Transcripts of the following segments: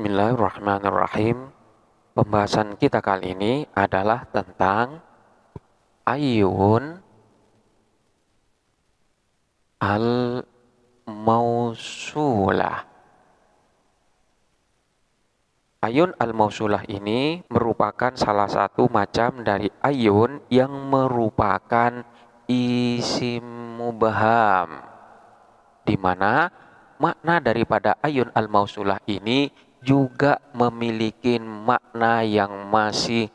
Bismillahirrahmanirrahim. Pembahasan kita kali ini adalah tentang ayun al-mausulah. Ayun al-mausulah ini merupakan salah satu macam dari ayun yang merupakan isim mubham, di mana makna daripada ayun al-mausulah ini juga memiliki makna yang masih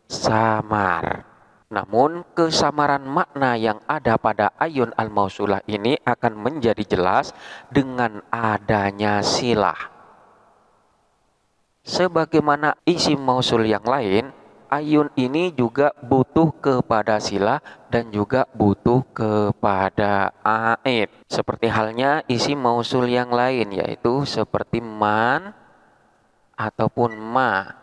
samar. Namun kesamaran makna yang ada pada ayun al-mausulah ini akan menjadi jelas dengan adanya silah. Sebagaimana isim mausul yang lain, ayun ini juga butuh kepada silah dan juga butuh kepada aid. Seperti halnya isim mausul yang lain, yaitu seperti man ataupun ma,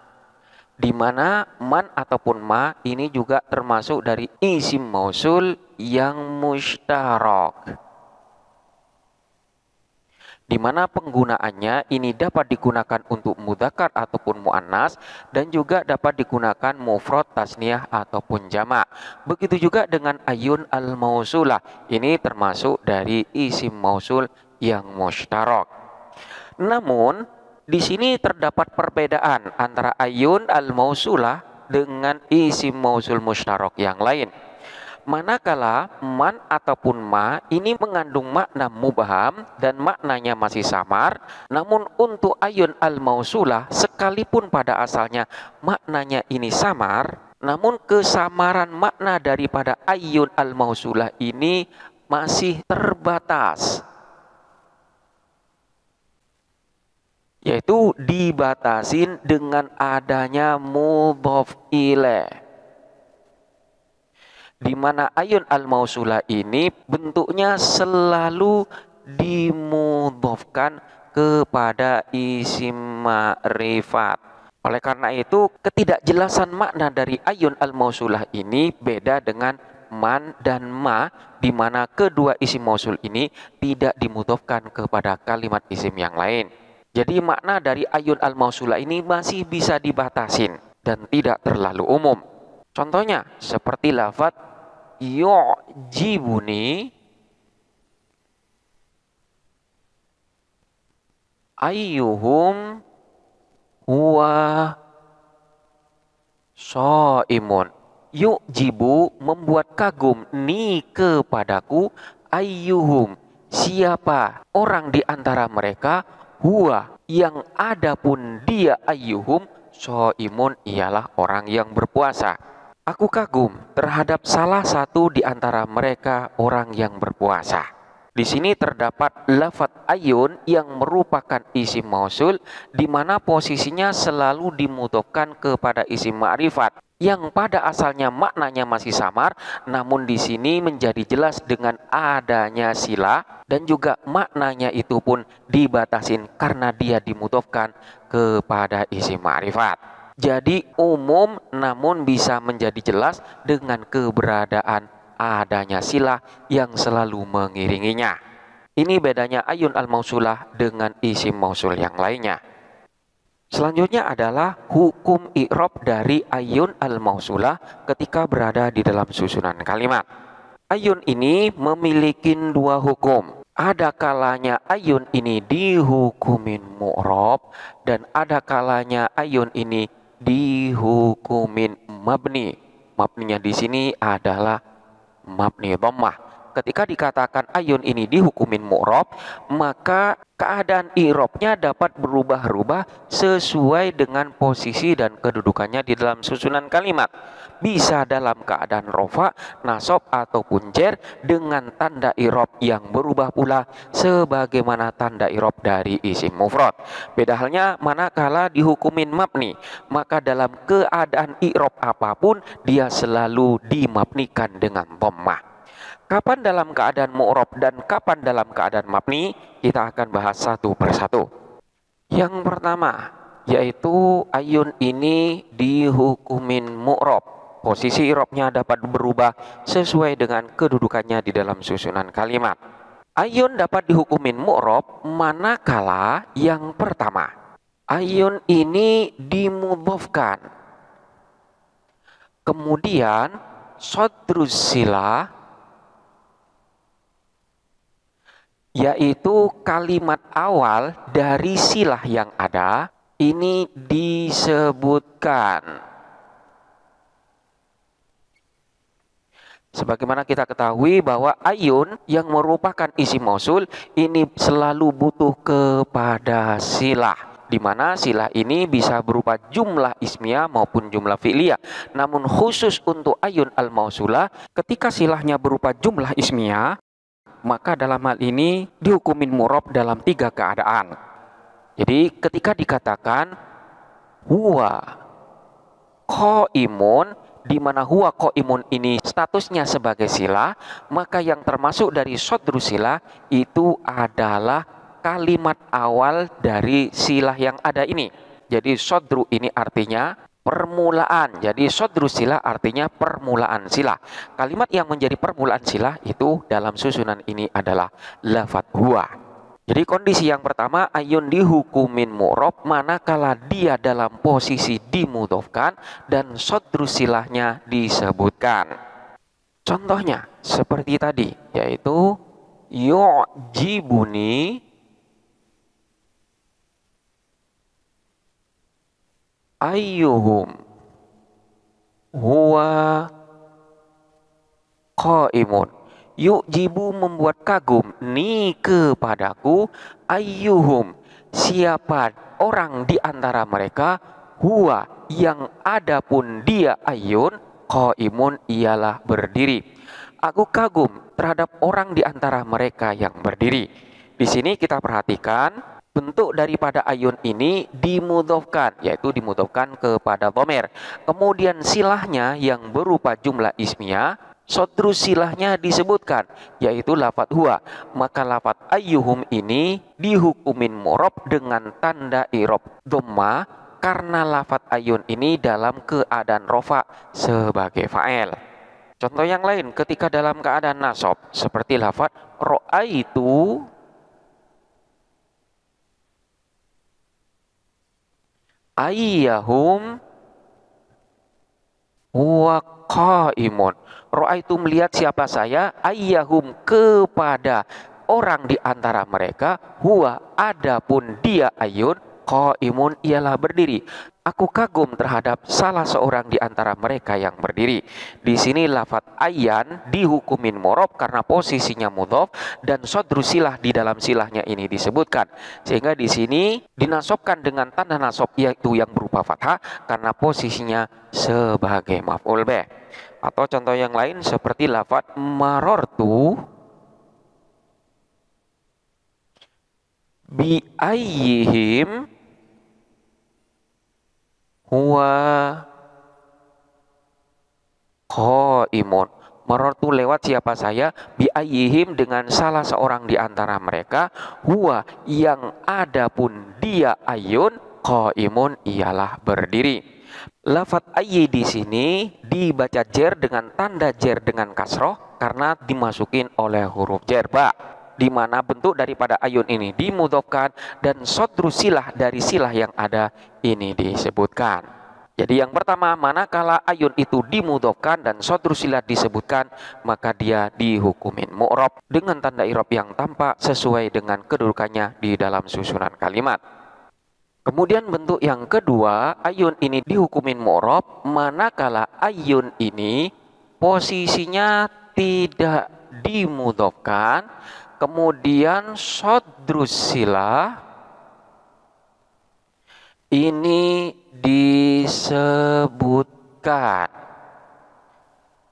di mana man ataupun ma ini juga termasuk dari isim mausul yang mustarak, di mana penggunaannya ini dapat digunakan untuk mudzakkar ataupun muannas dan juga dapat digunakan mufrad, tasniyah ataupun jamak. Begitu juga dengan ayun al-mausulah, ini termasuk dari isim mausul yang mustarak. Namun di sini terdapat perbedaan antara ayun al-mausulah dengan isim mausul mustarak yang lain. Manakala man ataupun ma ini mengandung makna mubham dan maknanya masih samar, namun untuk ayun al-mausulah sekalipun pada asalnya maknanya ini samar, namun kesamaran makna daripada ayun al-mausulah ini masih terbatas, yaitu dibatasin dengan adanya mudhof ilaih, di mana ayun al-mausulah ini bentuknya selalu dimudhofkan kepada isim ma'rifat. Oleh karena itu, ketidakjelasan makna dari ayun al-mausulah ini beda dengan man dan ma, di mana kedua isim mausul ini tidak dimudhofkan kepada kalimat isim yang lain. Jadi makna dari ayun al-mausulah ini masih bisa dibatasin dan tidak terlalu umum. Contohnya seperti lafaz yu'jibuni ayyuhum huwa shaimun. Yu'jibu membuat kagum ni kepadaku, ayyuhum siapa orang di antara mereka, huwa yang adapun dia, ayyuhum shaimun ialah orang yang berpuasa. Aku kagum terhadap salah satu di antara mereka orang yang berpuasa. Di sini terdapat lafaz ayun yang merupakan isim mausul, di mana posisinya selalu dimudhofkan kepada isim ma'rifat yang pada asalnya maknanya masih samar, namun di sini menjadi jelas dengan adanya silah dan juga maknanya itu pun dibatasin karena dia dimudhofkan kepada isim ma'rifat. Jadi umum namun bisa menjadi jelas dengan keberadaan adanya silah yang selalu mengiringinya. Ini bedanya ayun al-mausulah dengan isim mausul yang lainnya. Selanjutnya adalah hukum i'rab dari ayun al-mausulah ketika berada di dalam susunan kalimat. Ayun ini memiliki dua hukum. Ada kalanya ayun ini dihukumin mu'rab dan ada kalanya ayun ini dihukumin mabni. Mabninya di sini adalah mabni dhammah. Ketika dikatakan ayun ini dihukumin mu'rab, maka keadaan i'rabnya dapat berubah-ubah sesuai dengan posisi dan kedudukannya di dalam susunan kalimat. Bisa dalam keadaan rofa, nasab ataupun jer dengan tanda i'rab yang berubah pula sebagaimana tanda i'rab dari isim mufrad. Beda halnya manakala dihukumin mabni, maka dalam keadaan i'rab apapun dia selalu dimabnikan dengan dhammah. Kapan dalam keadaan mu'rab dan kapan dalam keadaan mabni, kita akan bahas satu persatu. Yang pertama, yaitu ayun ini dihukumin mu'rab. Posisi i'rabnya dapat berubah sesuai dengan kedudukannya di dalam susunan kalimat. Ayun dapat dihukumin mu'rab manakala yang pertama, Ayun ini dimudhofkan. Kemudian sodrus silah, yaitu kalimat awal dari silah yang ada, ini disebutkan. Sebagaimana kita ketahui bahwa ayun yang merupakan isim mausul ini selalu butuh kepada silah, di mana silah ini bisa berupa jumlah ismiyah maupun jumlah fi'liyah. Namun khusus untuk ayun al-mausulah, ketika silahnya berupa jumlah ismiyah, maka dalam hal ini dihukumin mu'rab dalam 3 keadaan. Jadi ketika dikatakan huwa qaimun, di mana huwa qaimun ini statusnya sebagai silah, maka yang termasuk dari sodru silah itu adalah kalimat awal dari silah yang ada ini. Jadi sodru ini artinya permulaan. Jadi sodru silah artinya permulaan silah. Kalimat yang menjadi permulaan silah itu dalam susunan ini adalah lafadz huwa. Jadi kondisi yang pertama, ayun dihukumin mu'rab manakala dia dalam posisi dimudhofkan dan sodru silahnya disebutkan. Contohnya seperti tadi, yaitu yu'jibuni ayyuhum huwa qaimun. Yu'jibu membuat kagum ni kepadaku, ayyuhum siapa orang di antara mereka, huwa yang adapun dia ayun, qaimun ialah berdiri. Aku kagum terhadap orang di antara mereka yang berdiri. Di sini kita perhatikan bentuk daripada ayun ini dimudhofkan, yaitu dimudhofkan kepada dhamir. Kemudian silahnya yang berupa jumlah ismiyah, sodru silahnya disebutkan, yaitu lafadz huwa. Maka lafadz ayyuhum ini dihukumin mu'rab dengan tanda i'rab dhamma karena lafadz ayun ini dalam keadaan rofa sebagai fa'il. Contoh yang lain ketika dalam keadaan nasab seperti lafadz ra'aitu ayyahum huwa qaimun. Ra'aitu melihat siapa saya, ayyahum kepada orang di antara mereka, huwa adapun dia ayun, qaimun ialah berdiri. Aku kagum terhadap salah seorang di antara mereka yang berdiri. Di sini lafadz ayyan dihukumin mu'rab karena posisinya mudhof dan sodru silah di dalam silahnya ini disebutkan. Sehingga di sini dinasobkan dengan tanda nasab yaitu yang berupa fathah karena posisinya sebagai maf'ul bih. Atau contoh yang lain seperti lafadz marortu bi ayyihim huwa qaimun. Marortu lewat siapa saya, bi ayyihim dengan salah seorang di antara mereka, huwa yang adapun dia ayun, qaimun ialah berdiri. Lafadz ayyi di sini dibaca jer dengan tanda jer dengan kasroh karena dimasukin oleh huruf jer ba, di mana bentuk daripada ayun ini dimudhofkan dan sodru silah dari silah yang ada ini disebutkan. Jadi yang pertama, manakala ayun itu dimudhofkan dan sodru silah disebutkan, maka dia dihukumin mu'rab dengan tanda i'rab yang tampak sesuai dengan kedudukannya di dalam susunan kalimat. Kemudian bentuk yang kedua, ayun ini dihukumin mu'rab manakala ayun ini posisinya tidak dimudhofkan, kemudian sodrus silah ini disebutkan.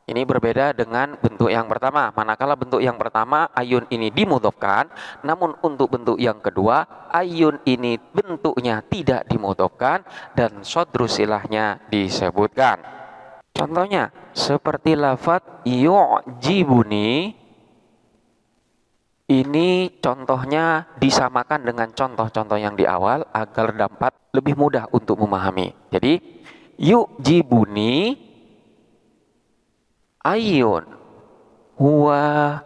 Ini berbeda dengan bentuk yang pertama. Manakala bentuk yang pertama ayun ini dimudhofkan, namun untuk bentuk yang kedua ayun ini bentuknya tidak dimudhofkan dan sodru silahnya disebutkan. Contohnya seperti lafadz yu'jibuni, ini contohnya disamakan dengan contoh-contoh yang di awal agar dapat lebih mudah untuk memahami. Jadi yu'jibuni ayun huwa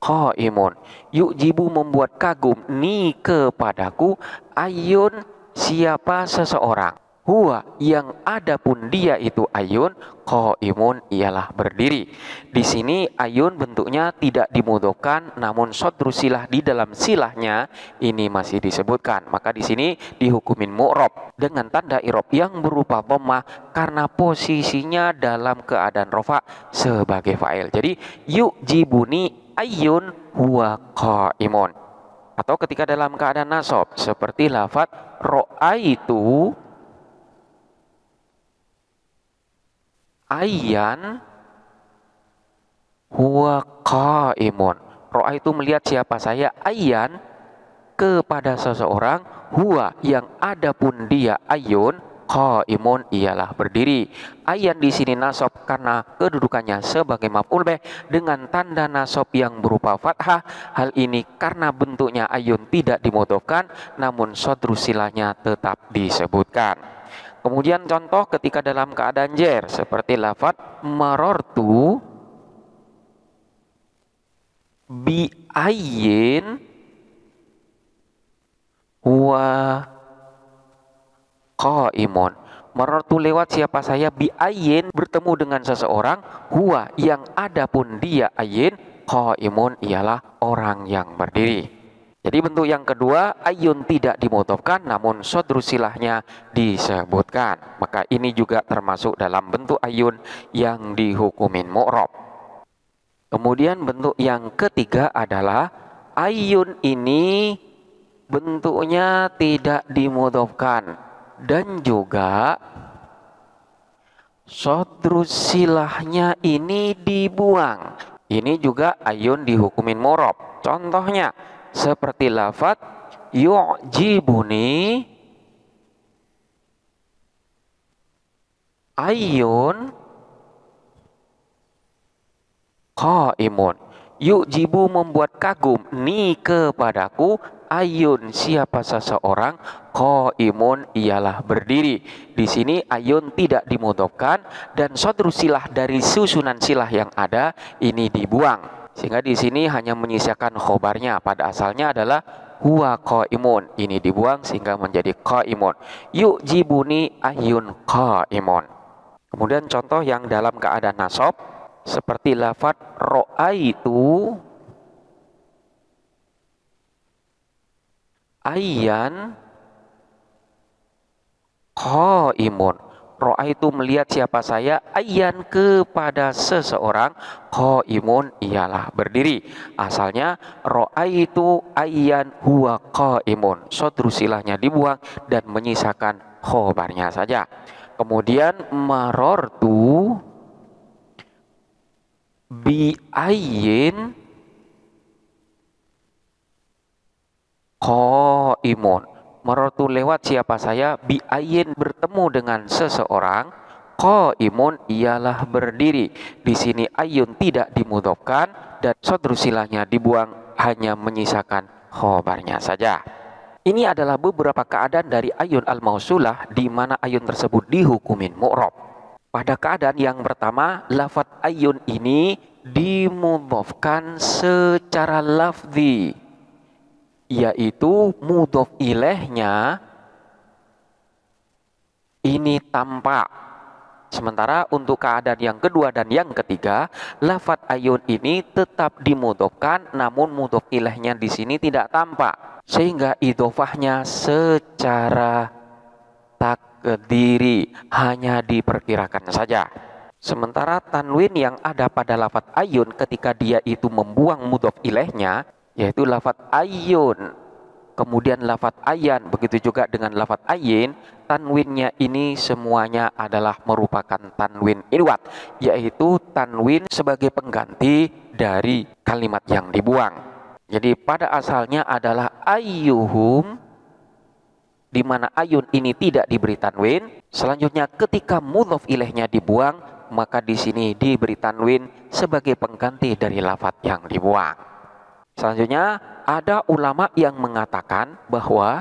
qaimun. Yu'jibu membuat kagum ni kepadaku ayun siapa seseorang. Huwa yang adapun dia itu ayun qaimun ialah berdiri. Di sini ayun bentuknya tidak dimudhokan namun sodru silah di dalam silahnya ini masih disebutkan. Maka di sini dihukumin mu'rob dengan tanda irob yang berupa dhammah karena posisinya dalam keadaan rofa sebagai fa'il. Jadi yu'jibuni ayun huwa qaimun. Atau ketika dalam keadaan nasab seperti lafaz ro'aitu ayyan huwa qaimun. Ro'a itu melihat siapa saya, ayyan kepada seseorang, huwa yang adapun dia ayun qaimun ialah berdiri. Ayyan di sini nasab karena kedudukannya sebagai maf'ul bih dengan tanda nasab yang berupa fathah. Hal ini karena bentuknya ayun tidak dimudhokan namun sodru silahnya tetap disebutkan. Kemudian contoh ketika dalam keadaan jer seperti lafaz marortu bi ayyin huwa qaimun. Marortu lewat siapa saya bi ayyin bertemu dengan seseorang, huwa yang adapun dia ayyin qaimun ialah orang yang berdiri. Jadi bentuk yang kedua ayun tidak dimudhokan namun sodru silahnya disebutkan. Maka ini juga termasuk dalam bentuk ayun yang dihukumin mu'rob. Kemudian bentuk yang ketiga adalah ayun ini bentuknya tidak dimudhokan dan juga sodru silahnya ini dibuang. Ini juga ayun dihukumin mu'rob. Contohnya seperti lafaz yu'jibuni ayun qaimun. Yu'jibu membuat kagum ni kepadaku ayun siapa seseorang qaimun ialah berdiri. Di sini ayun tidak dimudhokan dan sodru silah dari susunan silah yang ada ini dibuang. Sehingga di sini hanya menyisakan khobarnya. Pada asalnya adalah huwa qaimun. Ini dibuang sehingga menjadi qaimun. Yu'jibuni ayun qaimun. Kemudian contoh yang dalam keadaan nasab seperti lafaz ro'aitu ayyan qaimun. Ro'a itu melihat siapa saya, ayyan kepada seseorang, qaimun ialah berdiri. Asalnya ro'a itu ayyan huwa qaimun. Sodru silahnya dibuang dan menyisakan khobarnya saja. Kemudian marortu bi ayyin qaimun. Marortu lewat siapa saya, bi ayyin bertemu dengan seseorang, qaimun ialah berdiri. Di sini ayun tidak dimudhokan dan sodru silahnya dibuang hanya menyisakan khobarnya saja. Ini adalah beberapa keadaan dari ayun al-mausulah di mana ayun tersebut dihukumin mu'rob. Pada keadaan yang pertama, lafaz ayun ini dimudhofkan secara lafzi, yaitu mudhof ilaihnya ini tampak. Sementara untuk keadaan yang kedua dan yang ketiga, lafaz ayun ini tetap dimudhofkan namun mudhof ilaihnya di sini tidak tampak. Sehingga idhofahnya secara takdiri hanya diperkirakan saja. Sementara tanwin yang ada pada lafaz ayun ketika dia itu membuang mudhof ilaihnya, yaitu lafaz ayun, kemudian lafaz ayyan, begitu juga dengan lafaz ayyin, tanwinnya ini semuanya adalah merupakan tanwin iwad, yaitu tanwin sebagai pengganti dari kalimat yang dibuang. Jadi pada asalnya adalah ayyuhum, di mana ayun ini tidak diberi tanwin. Selanjutnya ketika mudhof ilaihnya dibuang, maka di sini diberi tanwin sebagai pengganti dari lafaz yang dibuang. Selanjutnya ada ulama yang mengatakan bahwa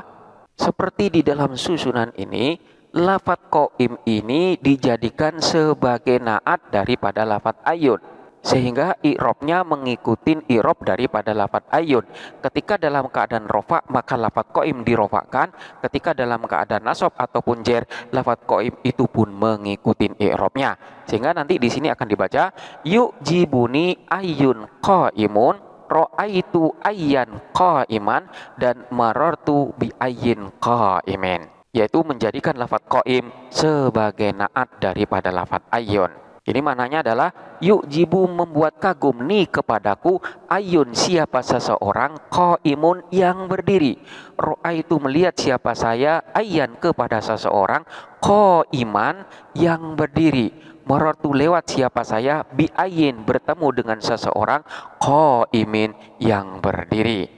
seperti di dalam susunan ini, lafaz qaim ini dijadikan sebagai naat daripada lafaz ayun. sehingga i'robnya mengikuti i'rob daripada lafadz ayun. Ketika dalam keadaan rofa maka lafadz qaim dirofakkan, ketika dalam keadaan nasab ataupun jer lafadz qaim itu pun mengikuti i'robnya. Sehingga nanti di sini akan dibaca yu'jibuni ayyun qaimun, ra'aitu ayyan qaiman, dan marartu bi ayyin qaimin, yaitu menjadikan lafadz qaim sebagai naat daripada lafadz ayyun. Ini maknanya adalah yu'jibu membuat kagum ni kepadaku ayun siapa seseorang qaimun yang berdiri. Ra'aitu melihat siapa saya ayyan kepada seseorang qaiman yang berdiri. Marartu lewat siapa saya bi ayyin bertemu dengan seseorang qaimin yang berdiri.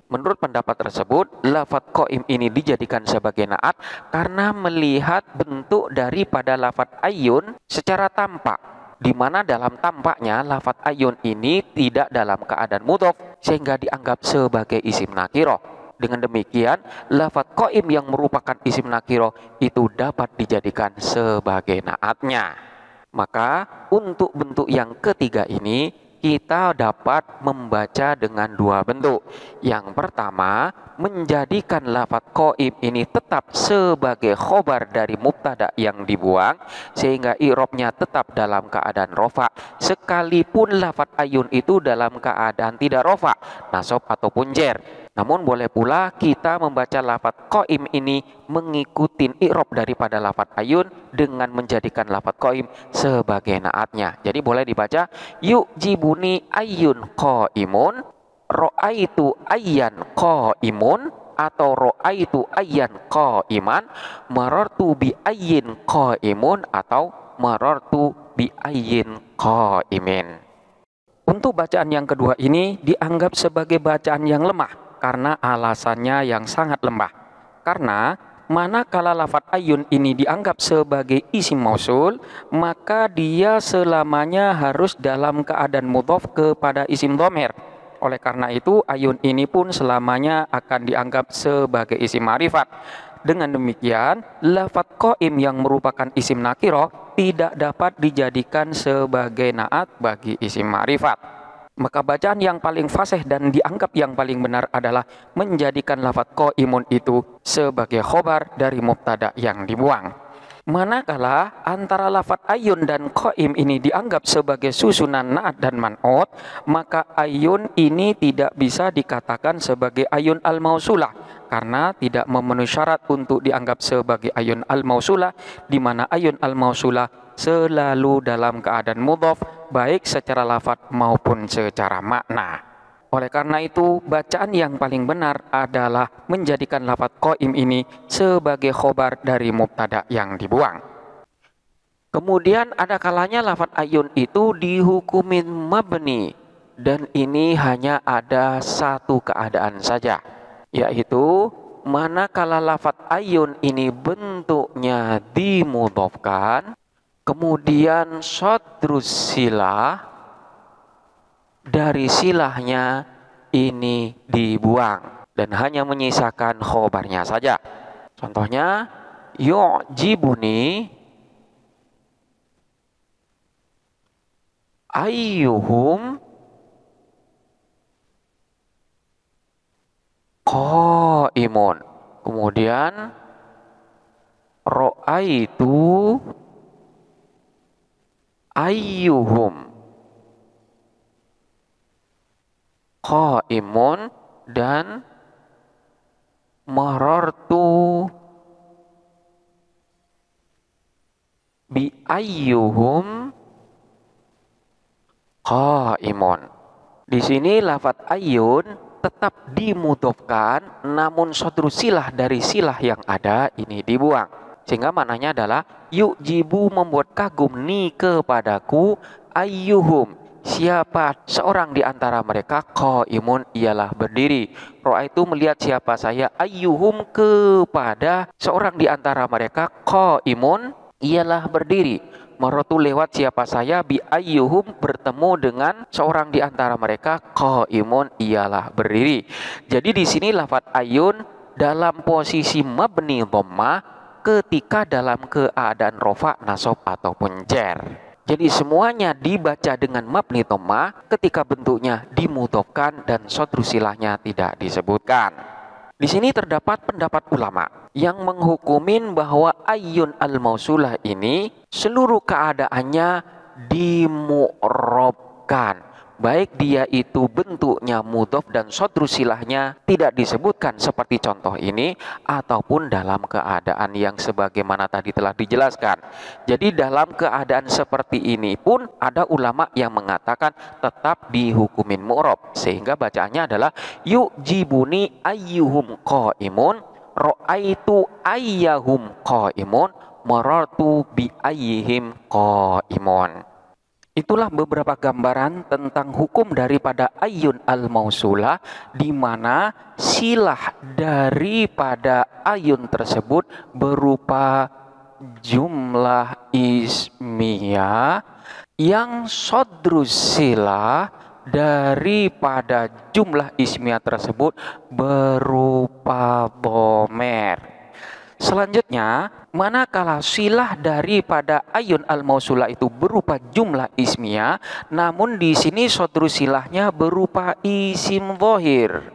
Menurut pendapat tersebut, lafadz qaim ini dijadikan sebagai naat karena melihat bentuk daripada lafadz ayun secara tampak, di mana dalam tampaknya lafadz ayun ini tidak dalam keadaan mudhof sehingga dianggap sebagai isim nakiro. Dengan demikian, lafadz qaim yang merupakan isim nakiro itu dapat dijadikan sebagai naatnya. Maka untuk bentuk yang ketiga ini kita dapat membaca dengan dua bentuk. Yang pertama, menjadikan lafadz qaim ini tetap sebagai khobar dari mubtada yang dibuang sehingga i'robnya tetap dalam keadaan rofa, sekalipun lafadz ayun itu dalam keadaan tidak rofa, nasab ataupun jer. Namun boleh pula kita membaca lafadz qaim ini mengikuti i'rob daripada lafadz ayun dengan menjadikan lafadz qaim sebagai naatnya. Jadi boleh dibaca yu'jibuni ayyun qaimun, ra'aitu ayyan qaimun, atau ra'aitu ayyan qaiman, marartu bi ayyin qaimun, atau marartu bi ayyin qaimin. Untuk bacaan yang kedua ini dianggap sebagai bacaan yang lemah karena alasannya yang sangat lemah. Karena manakala lafadz ayun ini dianggap sebagai isim mausul, maka dia selamanya harus dalam keadaan mudhof kepada isim dhamir. Oleh karena itu ayun ini pun selamanya akan dianggap sebagai isim ma'rifat. Dengan demikian, lafadz qaim yang merupakan isim nakiro tidak dapat dijadikan sebagai naat bagi isim ma'rifat. Maka bacaan yang paling fasih dan dianggap yang paling benar adalah menjadikan lafadz qaimun itu sebagai khobar dari mubtada yang dibuang. Manakala antara lafadz ayun dan qaim ini dianggap sebagai susunan naat dan man'ut, maka ayun ini tidak bisa dikatakan sebagai ayun al-mausulah karena tidak memenuhi syarat untuk dianggap sebagai ayun al-mausulah, di mana ayun al-mausulah selalu dalam keadaan mudhof baik secara lafadz maupun secara makna. Oleh karena itu, bacaan yang paling benar adalah menjadikan lafadz qaim ini sebagai khobar dari mubtada yang dibuang. Kemudian ada kalanya lafadz ayun itu dihukumin mabni, dan ini hanya ada satu keadaan saja, yaitu manakala lafadz ayun ini bentuknya dimudhofkan, kemudian sodrus silah dari silahnya ini dibuang dan hanya menyisakan khobarnya saja. Contohnya yu'jibuni ayyuhum qaimun. Kemudian ra'aitu ayyuhum qaimun, dan marartu bi ayyuhum qaimun. Di sini lafadz ayyun tetap dimudhofkan, namun sodrus silah dari silah yang ada ini dibuang. Sehingga maknanya adalah yu'jibu membuat kagum ni kepadaku ayyuhum siapa seorang di antara mereka qaimun ialah berdiri. Ra'aitu melihat siapa saya ayyuhum kepada seorang di antara mereka qaimun ialah berdiri. Marartu lewat siapa saya bi ayyuhum bertemu dengan seorang di antara mereka qaimun ialah berdiri. Jadi di sini lafadz ayun dalam posisi mabni dhammah ketika dalam keadaan rofa, nasab ataupun jer. Jadi semuanya dibaca dengan mabni dhammah ketika bentuknya dimudhofkan dan sodru silahnya tidak disebutkan. Di sini terdapat pendapat ulama yang menghukumin bahwa ayyun al-mausulah ini seluruh keadaannya dimu'robkan. Baik dia itu bentuknya mudhof dan sodru silahnya tidak disebutkan seperti contoh ini, ataupun dalam keadaan yang sebagaimana tadi telah dijelaskan. Jadi dalam keadaan seperti ini pun ada ulama yang mengatakan tetap dihukumin mu'rob, sehingga bacaannya adalah yu'jibuni ayyuhum qaimun, ra'aitu ayyahum qaimun, marartu bi ayyihim qaimun. Itulah beberapa gambaran tentang hukum daripada ayyun al-mausulah, di mana silah daripada ayyun tersebut berupa jumlah ismiyah yang sodrus silah daripada jumlah ismiyah tersebut berupa bomer. Selanjutnya, manakala silah daripada ayyun al-mausulah itu berupa jumlah ismiyah, namun di sini sodru silahnya berupa isim dhohir.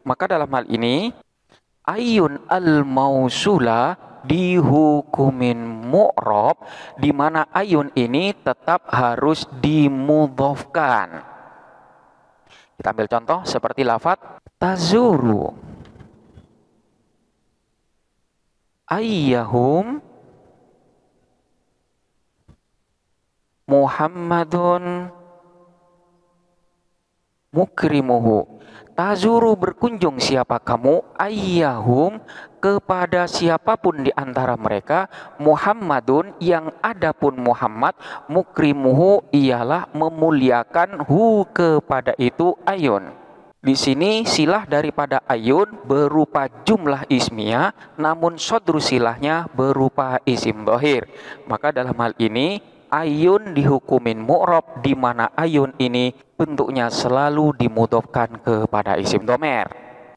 Maka dalam hal ini, ayyun al-mausulah dihukumin mu'rob, di mana ayyun ini tetap harus dimudhofkan. Kita ambil contoh seperti lafadz tazuru. Ayyahum Muhammadun mukrimuhu. Tazuru berkunjung siapa kamu, ayyahum kepada siapapun di antara mereka, Muhammadun yang adapun Muhammad, mukrimuhu ialah memuliakan hu kepada itu ayyun. Di sini silah daripada ayyun berupa jumlah ismiyah, namun sodru silahnya berupa isim dhohir. Maka dalam hal ini ayyun dihukumin mu'rob, di mana ayyun ini bentuknya selalu dimudhofkan kepada isim dhomer.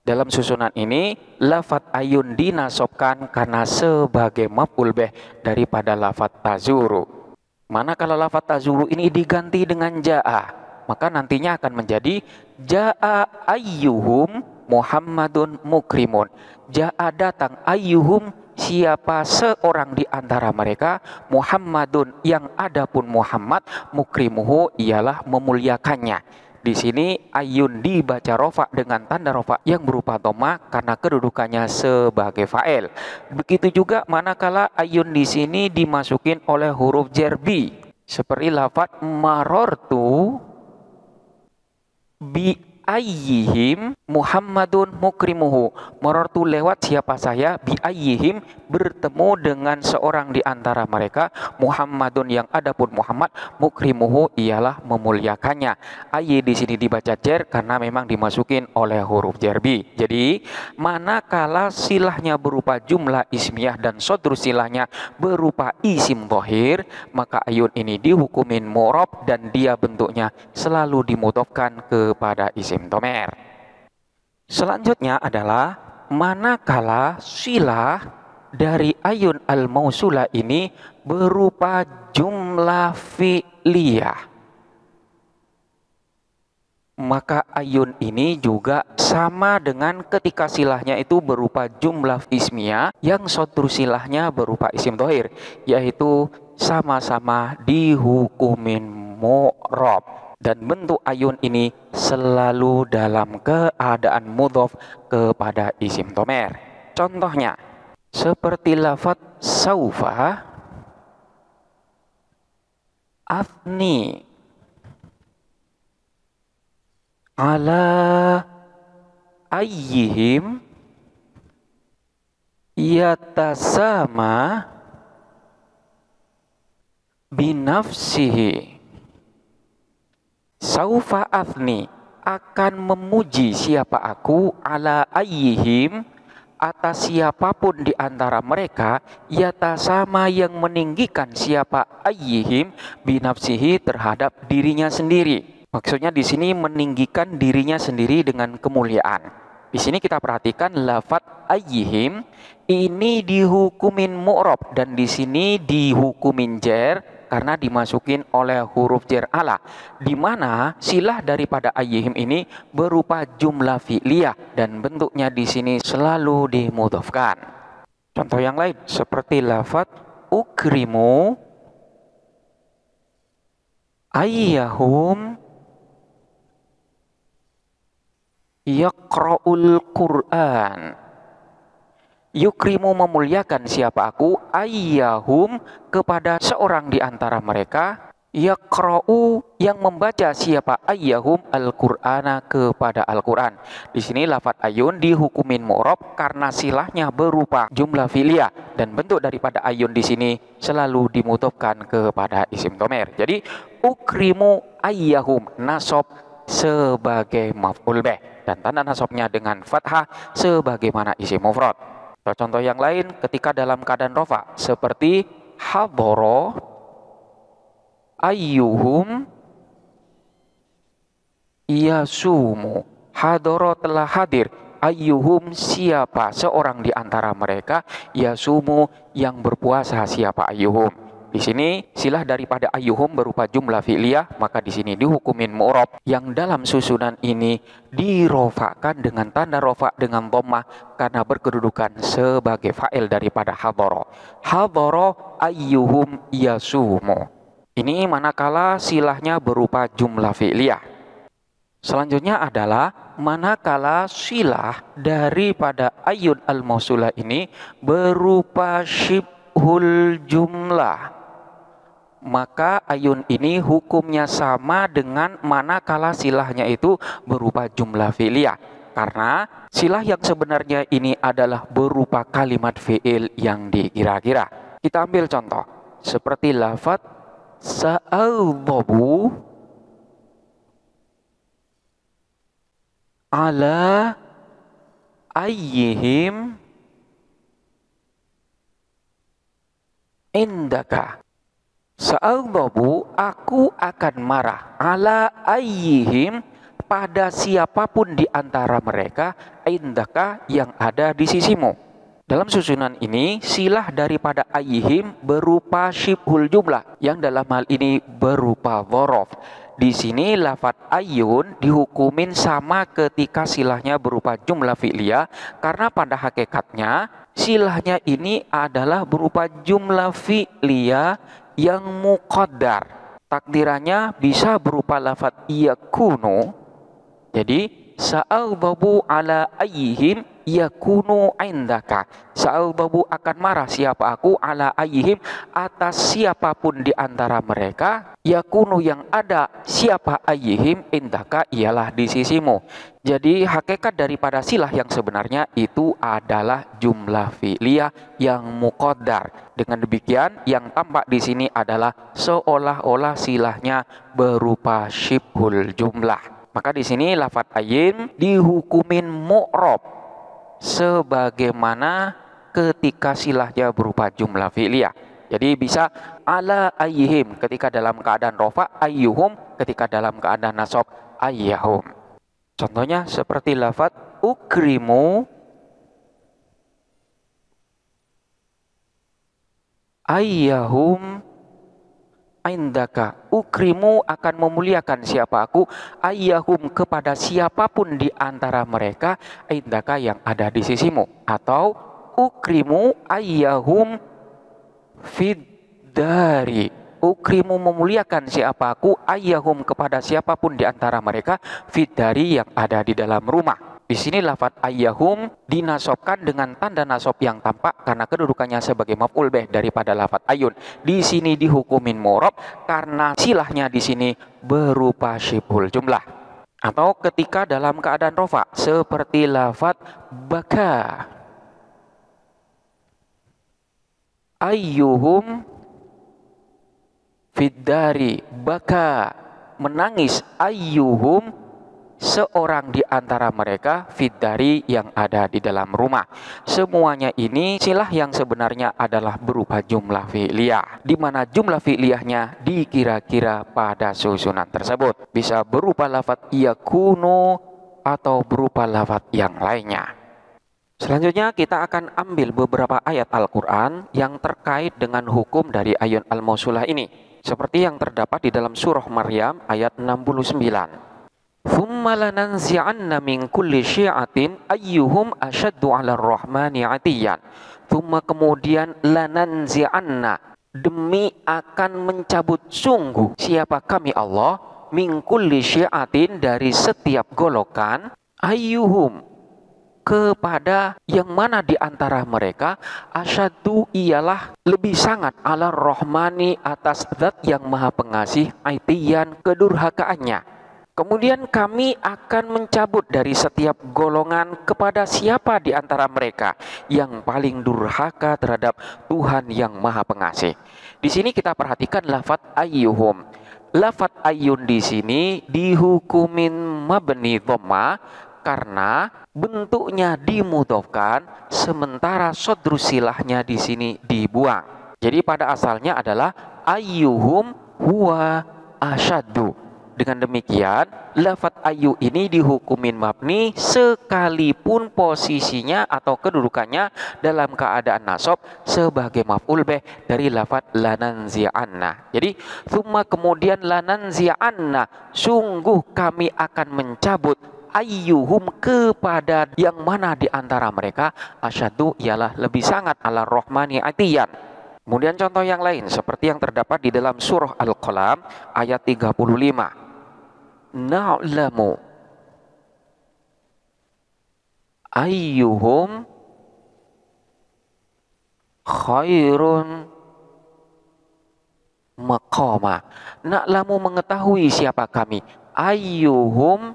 Dalam susunan ini lafadz ayyun dinasobkan karena sebagai maf'ul bih daripada lafadz tazuru. Manakala lafadz tazuru ini diganti dengan ja'a, maka nantinya akan menjadi ja'a ayyuhum Muhammadun mukrimun. Ja'a datang ayyuhum siapa seorang di antara mereka, Muhammadun yang adapun Muhammad, mukrimuhu ialah memuliakannya. Di sini ayyun dibaca rofa dengan tanda rofa yang berupa dhammah karena kedudukannya sebagai fa'il. Begitu juga manakala ayyun di sini dimasukin oleh huruf jerbi seperti lafadz marortu bi ayyihim Muhammadun mukrimuhu. Marartu lewat siapa saya, bi ayyihim bertemu dengan seorang di antara mereka, Muhammadun yang adapun Muhammad, mukrimuhu ialah memuliakannya. Ayy di sini dibaca jer karena memang dimasukin oleh huruf jerbi. Jadi manakala silahnya berupa jumlah ismiyah dan sodru silahnya berupa isim dhohir, maka ayun ini dihukumin mu'rob dan dia bentuknya selalu dimudhofkan kepada isim dhomer. Selanjutnya adalah manakala silah dari ayyun al-mausulah ini berupa jumlah fi'liyah, maka ayyun ini juga sama dengan ketika silahnya itu berupa jumlah ismiyah yang sodru silahnya berupa isim dhohir, yaitu sama-sama dihukumin mu'rob. Dan bentuk ayyun ini selalu dalam keadaan mudhof kepada isim dhomer. Contohnya seperti lafadz saufa afni ala ayyihim yatasama binafsihi. Saufa afni akan memuji siapa aku, ala ayyihim atas siapapun di antara mereka, yatasama yang meninggikan siapa ayyihim binafsihi terhadap dirinya sendiri. Maksudnya di sini meninggikan dirinya sendiri dengan kemuliaan. Di sini kita perhatikan lafadz ayyihim ini dihukumin mu'rab dan di sini dihukumin jer karena dimasukin oleh huruf jer ala, di mana silah daripada ayyihim ini berupa jumlah fi'liyah dan bentuknya di sini selalu dimudhofkan. Contoh yang lain seperti lafadz ukrimu ayyahum yaqra'ul Qur'an. Yukrimu memuliakan siapa aku, ayyahum kepada seorang di antara mereka, yaqra'u yang membaca siapa ayyahum al-Qur'ana kepada Al-Qur'an. Di sini lafadz ayun dihukumin mu'rab karena silahnya berupa jumlah fi'liyah dan bentuk daripada ayun di sini selalu dimudhofkan kepada isim dhamir. Jadi ukrimu ayyahum nasab sebagai maf'ul bih dan tanda nasabnya dengan fathah sebagaimana isim mufrad. Contoh yang lain ketika dalam keadaan rofa seperti hadoro ayyuhum yasumu. Hadoro telah hadir, ayyuhum siapa seorang di antara mereka, yasumu yang berpuasa siapa ayyuhum. Di sini silah daripada ayyuhum berupa jumlah fi'liyah, maka di sini dihukumin mu'rab yang dalam susunan ini dirofakkan dengan tanda rofa dengan dhammah karena berkedudukan sebagai fa'il daripada hadara. Hadara ayyuhum yasumu. Ini manakala silahnya berupa jumlah fi'liyah. Selanjutnya adalah manakala silah daripada ayyun al-mausulah ini berupa syibhul jumlah. Maka ayun ini hukumnya sama dengan manakala silahnya itu berupa jumlah fi'liyah. Karena silah yang sebenarnya ini adalah berupa kalimat fi'il yang dikira-kira. Kita ambil contoh. Seperti lafadz sa'adhabu ala ayyihim indaka. Sa'adhabu aku akan marah ala ayyihim pada siapapun di antara mereka indaka yang ada di sisimu. Dalam susunan ini silah daripada ayyihim berupa syibhul jumlah yang dalam hal ini berupa dzaraf. Di sini lafadz ayyun dihukumin sama ketika silahnya berupa jumlah fi'liyah karena pada hakikatnya silahnya ini adalah berupa jumlah fi'liyah yang muqaddar. Takdirannya bisa berupa lafadz yakunu. Jadi sa'adhabu ala ayyihim yakunu indaka. Sa'adhabu akan marah siapa aku ala ayyihim atas siapapun di antara mereka, yakunu yang ada siapa ayyihim indaka ialah di sisimu. Jadi hakikat daripada silah yang sebenarnya itu adalah jumlah fi'liyah yang muqaddar. Dengan demikian yang tampak di sini adalah seolah-olah silahnya berupa syibhul jumlah. Maka di sini lafadz ayyin dihukumin mu'rab sebagaimana ketika silahnya berupa jumlah fi'liyah. Jadi bisa ala ayyihim ketika dalam keadaan rofa, ayyuhum ketika dalam keadaan nasab, ayyahum. Contohnya seperti lafadz ukrimu ayyahum indaka. Ukrimu akan memuliakan siapa aku, ayyahum kepada siapapun di antara mereka, indaka yang ada di sisimu. Atau ukrimu ayyahum fiddari. Ukrimu memuliakan siapa aku, ayyahum kepada siapapun di antara mereka, fiddari yang ada di dalam rumah. Di sini lafadz ayyahum dinasobkan dengan tanda nasab yang tampak karena kedudukannya sebagai maf'ul bih daripada lafadz ayun. Di sini dihukumin mu'rab karena silahnya di sini berupa syibhul jumlah. Atau ketika dalam keadaan rofa seperti lafadz baka ayyuhum fiddari. Baka menangis ayyuhum seorang di antara mereka fiddari yang ada di dalam rumah. Semuanya ini silah yang sebenarnya adalah berupa jumlah fi'liyah, di mana jumlah fi'liyahnya dikira-kira pada susunan tersebut. Bisa berupa lafadz yakunu atau berupa lafaz yang lainnya. Selanjutnya kita akan ambil beberapa ayat Al-Quran yang terkait dengan hukum dari ayun al-mausulah ini. Seperti yang terdapat di dalam surah Maryam ayat 69. Thumma lananzi'anna min kulli syi'atin ayyuhum asyaddu 'ala ar-rahmani 'atiyan. Thumma kemudian lananzi'anna, demi akan mencabut sungguh siapa kami Allah, min kulli syi'atin, dari setiap golongan, ayyuhum, kepada yang mana di antara mereka, asyadu, ialah lebih sangat, ala rohmani, atas zat yang maha pengasih, aitian, kedurhakaannya. Kemudian kami akan mencabut dari setiap golongan kepada siapa di antara mereka yang paling durhaka terhadap Tuhan yang maha pengasih. Di sini kita perhatikan lafaz ayyuhum. Lafaz ayyun di sini dihukumin mabni dhamma karena bentuknya dimudhofkan, sementara sodru silahnya di sini dibuang. Jadi pada asalnya adalah ayyuhum huwa asyaddu. Dengan demikian, lafaz ayyu ini dihukumin mabni sekalipun posisinya atau kedudukannya dalam keadaan nasab sebagai maf'ul bih dari lafaz lananzi'anna. Jadi, thumma kemudian lananzi'anna, sungguh kami akan mencabut ayyuhum, kepada yang mana di antara mereka, asyadu, ialah lebih sangat, ala rohmani atiyan. Kemudian contoh yang lain seperti yang terdapat di dalam surah Al-Qalam ayat 35. Na'lamu ayyuhum khairun maqama. Na'lamu, mengetahui siapa kami, ayyuhum,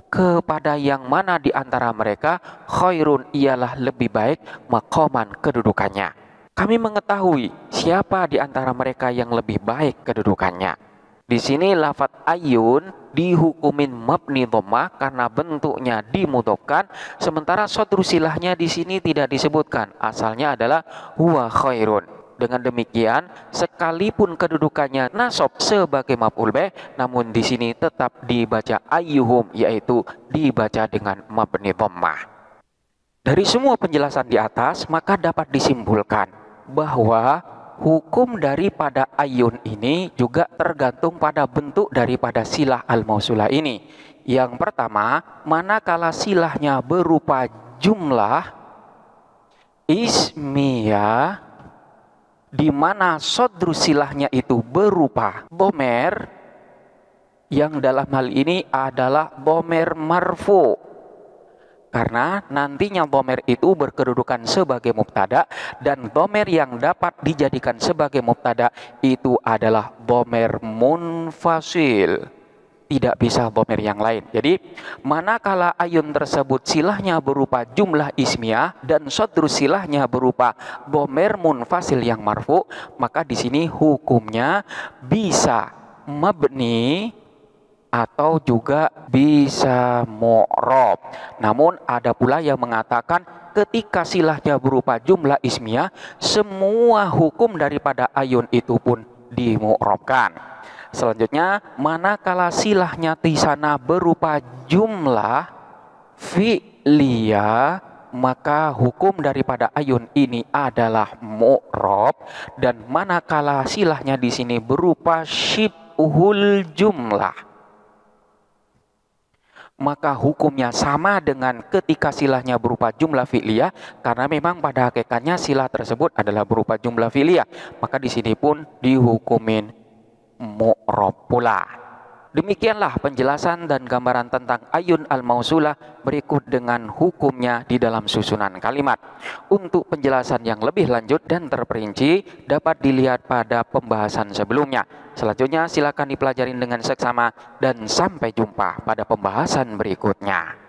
kepada yang mana di antara mereka, khairun, ialah lebih baik, maqaman, kedudukannya. Kami mengetahui siapa di antara mereka yang lebih baik kedudukannya. Di sini lafaz ayyun dihukumin mabni dhammah karena bentuknya dimudhofkan, sementara sodru silahnya di sini tidak disebutkan. Asalnya adalah huwa khairun. Dengan demikian, sekalipun kedudukannya nasab sebagai maf'ul bih, namun di sini tetap dibaca ayyuhum, yaitu dibaca dengan mabni dhammah. Dari semua penjelasan di atas, maka dapat disimpulkan bahwa hukum daripada ayyun ini juga tergantung pada bentuk daripada silah al-mausulah ini. Yang pertama, manakala silahnya berupa jumlah ismiyah, di mana sodru silahnya itu berupa dhomer, yang dalam hal ini adalah dhomer marfu. Karena nantinya dhomer itu berkedudukan sebagai mubtada, dan dhomer yang dapat dijadikan sebagai mubtada itu adalah dhomer munfasil. Tidak bisa dhomer yang lain. Jadi manakala ayun tersebut silahnya berupa jumlah ismiyah dan sodru silahnya berupa dhomer munfasil yang marfu, maka di sini hukumnya bisa mabni atau juga bisa mu'rab. Namun ada pula yang mengatakan ketika silahnya berupa jumlah ismiyah, semua hukum daripada ayun itu pun dimu'rabkan. Selanjutnya, manakala silahnya di sana berupa jumlah fi'liyah, maka hukum daripada ayun ini adalah mu'rab, dan manakala silahnya di sini berupa syibhul jumlah, maka hukumnya sama dengan ketika silahnya berupa jumlah fi'liyah, karena memang pada hakikatnya silah tersebut adalah berupa jumlah fi'liyah, maka di sini pun dihukumin mu'rab pula. Demikianlah penjelasan dan gambaran tentang ayun al-mausulah, berikut dengan hukumnya di dalam susunan kalimat. Untuk penjelasan yang lebih lanjut dan terperinci dapat dilihat pada pembahasan sebelumnya. Selanjutnya silakan dipelajari dengan seksama dan sampai jumpa pada pembahasan berikutnya.